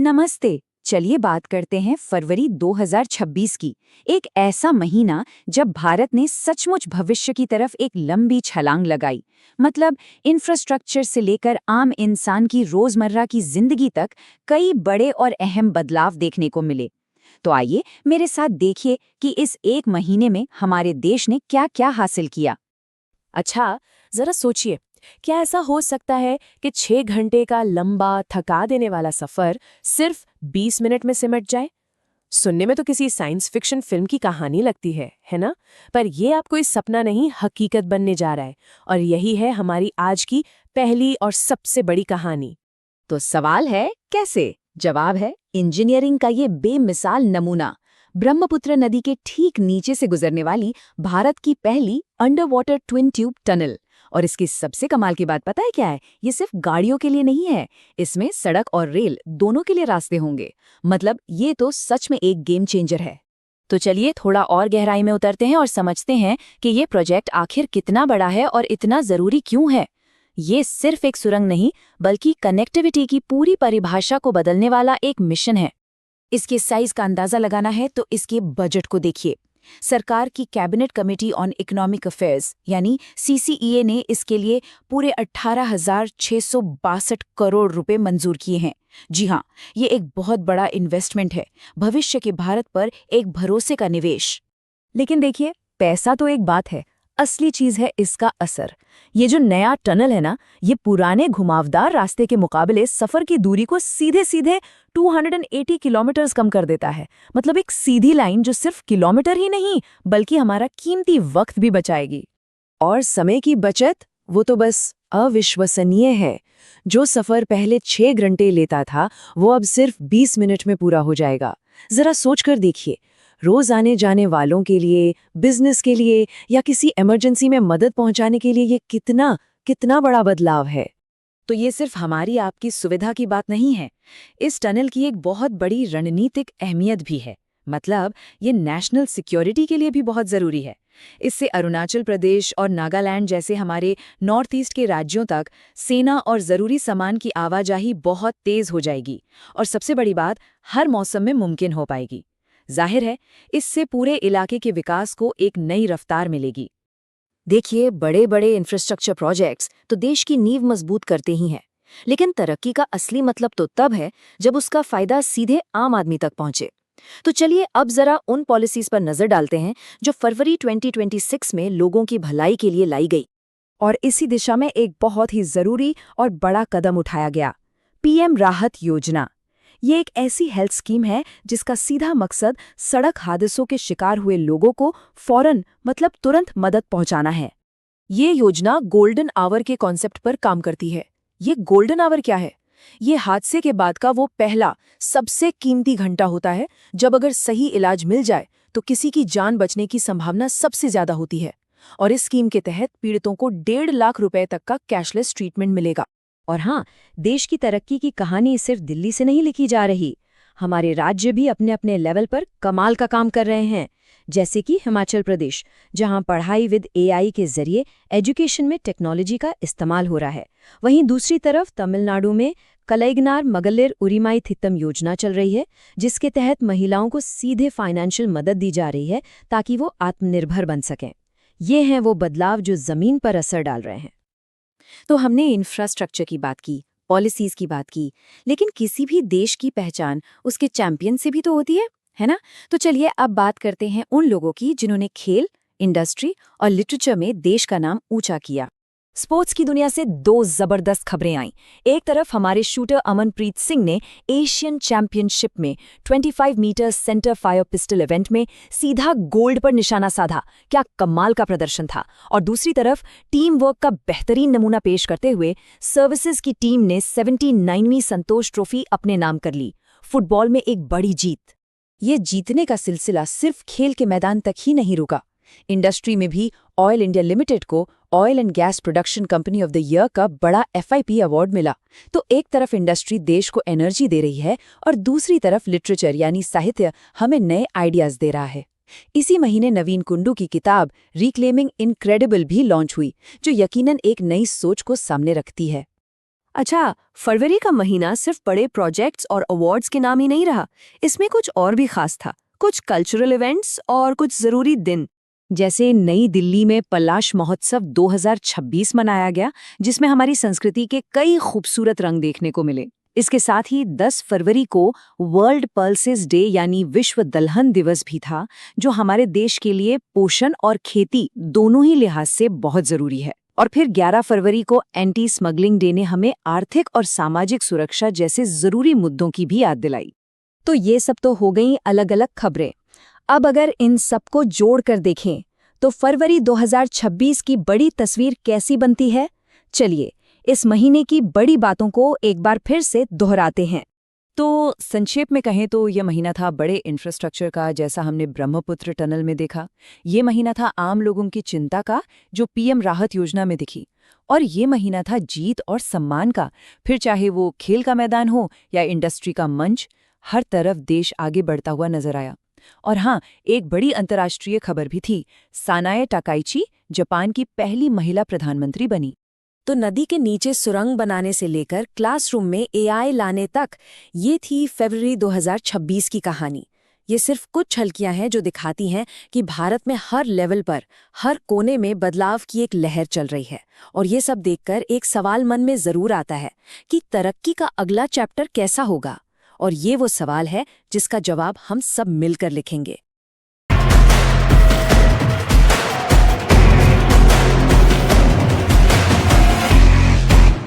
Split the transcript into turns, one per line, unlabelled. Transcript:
नमस्ते। चलिए बात करते हैं फरवरी 2026 की। एक ऐसा महीना जब भारत ने सचमुच भविष्य की तरफ एक लंबी छलांग लगाई। मतलब इंफ्रास्ट्रक्चर से लेकर आम इंसान की रोजमर्रा की जिंदगी तक कई बड़े और अहम बदलाव देखने को मिले। तो आइए मेरे साथ देखिए कि इस एक महीने में हमारे देश ने क्या-क्या हासिल किया।
अच्छा, जरा सोचिए, क्या ऐसा हो सकता है कि 6 घंटे का लंबा थका देने वाला सफर सिर्फ 20 मिनट में सिमट जाए? सुनने में तो किसी साइंस फिक्शन फिल्म की कहानी लगती है ना? पर ये आपको इस सपना नहीं, हकीकत बनने जा रहा है। और यही है हमारी आज की पहली और सबसे बड़ी कहानी।
तो सवाल है कैसे? जवाब है इंजीनियरिंग का ये बेमिसाल नमूना। ब्रह्मपुत्र नदी के ठीक नीचे से गुजरने वाली भारत की पहली under water twin tube tunnel. और इसकी सबसे कमाल की बात पता है क्या है? ये सिर्फ गाड़ियों के लिए नहीं है, इसमें सड़क और रेल दोनों के लिए रास्ते होंगे। मतलब ये तो सच में एक गेम चेंजर है। तो चलिए थोड़ा और गहराई में उतरते हैं और समझते हैं कि ये प्रोजेक्ट आखिर कितना बड़ा है और इतना जरूरी क्यों है। ये सिर्फ एक सुरंग नहीं, बल्कि कनेक्टिविटी की पूरी परिभाषा को बदलने वाला एक मिशन है। इसके साइज का अंदाजा लगाना है तो इसके बजट को देखिए। सरकार की cabinet committee on economic affairs यानी सीसीईए ने इसके लिए पूरे 18,662 करोड़ रुपए मंजूर किए हैं। जी हाँ, ये एक बहुत बड़ा इन्वेस्टमेंट है, भविष्य के भारत पर एक भरोसे का निवेश। लेकिन देखिए, पैसा तो एक बात है, असली चीज है इसका असर। ये जो नया टनल है ना, ये पुराने घुमावदार रास्ते के मुकाबले सफर की दूरी को सीधे सीधे 280 किलोमीटर कम कर देता है। मतलब एक सीधी लाइन जो सिर्फ किलोमीटर ही नहीं, बल्कि हमारा कीमती वक्त भी बचाएगी। और समय की बचत, वो तो बस अविश्वसनीय है। जो सफर पहले 6 घंटे लेता था, वो अब सिर्फ 20 मिनट में पूरा हो जाएगा। जरा सोचकर देखिए, रोज आने जाने वालों के लिए, बिजनेस के लिए या किसी इमरजेंसी में मदद पहुंचाने के लिए ये कितना कितना बड़ा बदलाव है। तो ये सिर्फ हमारी आपकी सुविधा की बात नहीं है, इस टनल की एक बहुत बड़ी रणनीतिक अहमियत भी है। मतलब ये नेशनल सिक्योरिटी के लिए भी बहुत जरूरी है। इससे अरुणाचल प्रदेश और नागालैंड जैसे हमारे नॉर्थ ईस्ट के राज्यों तक सेना और जरूरी सामान की आवाजाही बहुत तेज हो जाएगी। और सबसे बड़ी बात, हर मौसम में मुमकिन हो पाएगी। जाहिर है, इससे पूरे इलाके के विकास को एक नई रफ्तार मिलेगी। देखिए, बड़े बड़े इंफ्रास्ट्रक्चर प्रोजेक्ट्स तो देश की नींव मजबूत करते ही हैं, लेकिन तरक्की का असली मतलब तो तब है जब उसका फायदा सीधे आम आदमी तक पहुंचे। तो चलिए अब जरा उन पॉलिसीज पर नजर डालते हैं जो फरवरी 2026 में लोगों की भलाई के लिए लाई गई। और इसी दिशा में एक बहुत ही जरूरी और बड़ा कदम उठाया गया, पीएम राहत योजना। ये एक ऐसी हेल्थ स्कीम है जिसका सीधा मकसद सड़क हादसों के शिकार हुए लोगों को फौरन मतलब तुरंत मदद पहुंचाना है। ये योजना गोल्डन आवर के कॉन्सेप्ट पर काम करती है। ये गोल्डन आवर क्या है? ये हादसे के बाद का वो पहला सबसे कीमती घंटा होता है जब अगर सही इलाज मिल जाए तो किसी की जान बचने की संभावना सबसे ज्यादा होती है। और इस स्कीम के तहत पीड़ितों को 1.5 लाख रुपए तक का कैशलेस ट्रीटमेंट मिलेगा। और हाँ, देश की तरक्की की कहानी सिर्फ दिल्ली से नहीं लिखी जा रही। हमारे राज्य भी अपने अपने लेवल पर कमाल का काम कर रहे हैं। जैसे कि हिमाचल प्रदेश, जहां पढ़ाई विद एआई के जरिए एजुकेशन में टेक्नोलॉजी का इस्तेमाल हो रहा है। वहीं दूसरी तरफ तमिलनाडु में कलैगनार मगलिर उरिमाई थित्तम योजना चल रही है, जिसके तहत महिलाओं को सीधे फाइनेंशियल मदद दी जा रही है ताकि वो आत्मनिर्भर बन सकें। ये हैं वो बदलाव जो जमीन पर असर डाल रहे हैं। तो हमने इंफ्रास्ट्रक्चर की बात की, पॉलिसीज की बात की, लेकिन किसी भी देश की पहचान उसके चैंपियन से भी तो होती है ना? तो चलिए अब बात करते हैं उन लोगों की जिन्होंने खेल, इंडस्ट्री और लिटरेचर में देश का नाम ऊंचा किया। स्पोर्ट्स की दुनिया से दो जबरदस्त खबरें आईं। एक तरफ हमारे शूटर अमनप्रीत सिंह ने एशियन चैंपियनशिप में 25 metre centre fire pistol event में सीधा गोल्ड पर निशाना साधा। क्या कमाल का प्रदर्शन था। और दूसरी तरफ टीम वर्क का बेहतरीन नमूना पेश करते हुए सर्विसेज की टीम ने 79वीं संतोष ट्रॉफी अपने नाम कर ली। फुटबॉल में एक बड़ी जीत। ये जीतने का सिलसिला सिर्फ खेल के मैदान तक ही नहीं रुका। इंडस्ट्री में भी ऑयल इंडिया लिमिटेड को oil and gas production company of the year का बड़ा एफआईपी अवार्ड मिला। तो एक तरफ इंडस्ट्री देश को एनर्जी दे रही है और दूसरी तरफ लिटरेचर यानी साहित्य हमें नए आइडियाज दे रहा है। इसी महीने नवीन कुंडू की किताब रिक्लेमिंग इनक्रेडिबल भी लॉन्च हुई, जो यकीनन एक नई सोच को सामने रखती है।
अच्छा, फरवरी का महीना सिर्फ बड़े प्रोजेक्ट्स और अवार्ड्स के नाम ही नहीं रहा, इसमें कुछ और भी खास था, कुछ कल्चरल इवेंट्स और कुछ जरूरी दिन।
जैसे नई दिल्ली में पलाश महोत्सव 2026 मनाया गया, जिसमें हमारी संस्कृति के कई खूबसूरत रंग देखने को मिले। इसके साथ ही 10 फरवरी को वर्ल्ड पल्सेस डे यानी विश्व दलहन दिवस भी था, जो हमारे देश के लिए पोषण और खेती दोनों ही लिहाज से बहुत जरूरी है। और फिर 11 फरवरी को एंटी स्मगलिंग डे ने हमें आर्थिक और सामाजिक सुरक्षा जैसे जरूरी मुद्दों की भी याद दिलाई। तो ये सब तो हो गई अलग-अलग खबरें। अब अगर इन सबको जोड़कर देखें तो फरवरी 2026 की बड़ी तस्वीर कैसी बनती है? चलिए इस महीने की बड़ी बातों को एक बार फिर से दोहराते हैं। तो संक्षेप में कहें तो यह महीना था बड़े इंफ्रास्ट्रक्चर का, जैसा हमने ब्रह्मपुत्र टनल में देखा। ये महीना था आम लोगों की चिंता का, जो पीएम राहत योजना में दिखी। और ये महीना था जीत और सम्मान का, फिर चाहे वो खेल का मैदान हो या इंडस्ट्री का मंच, हर तरफ देश आगे बढ़ता हुआ नजर आया। और हाँ, एक बड़ी अंतर्राष्ट्रीय खबर भी थी। सानाए टाकाइची जापान की पहली महिला प्रधानमंत्री बनी।
तो नदी के नीचे सुरंग बनाने से लेकर क्लासरूम में एआई लाने तक, ये थी फरवरी 2026 की कहानी। ये सिर्फ कुछ झलकियां हैं जो दिखाती हैं कि भारत में हर लेवल पर, हर कोने में बदलाव की एक लहर चल रही है। और ये सब देखकर एक सवाल मन में जरूर आता है कि तरक्की का अगला चैप्टर कैसा होगा। और ये वो सवाल है जिसका जवाब हम सब मिलकर लिखेंगे।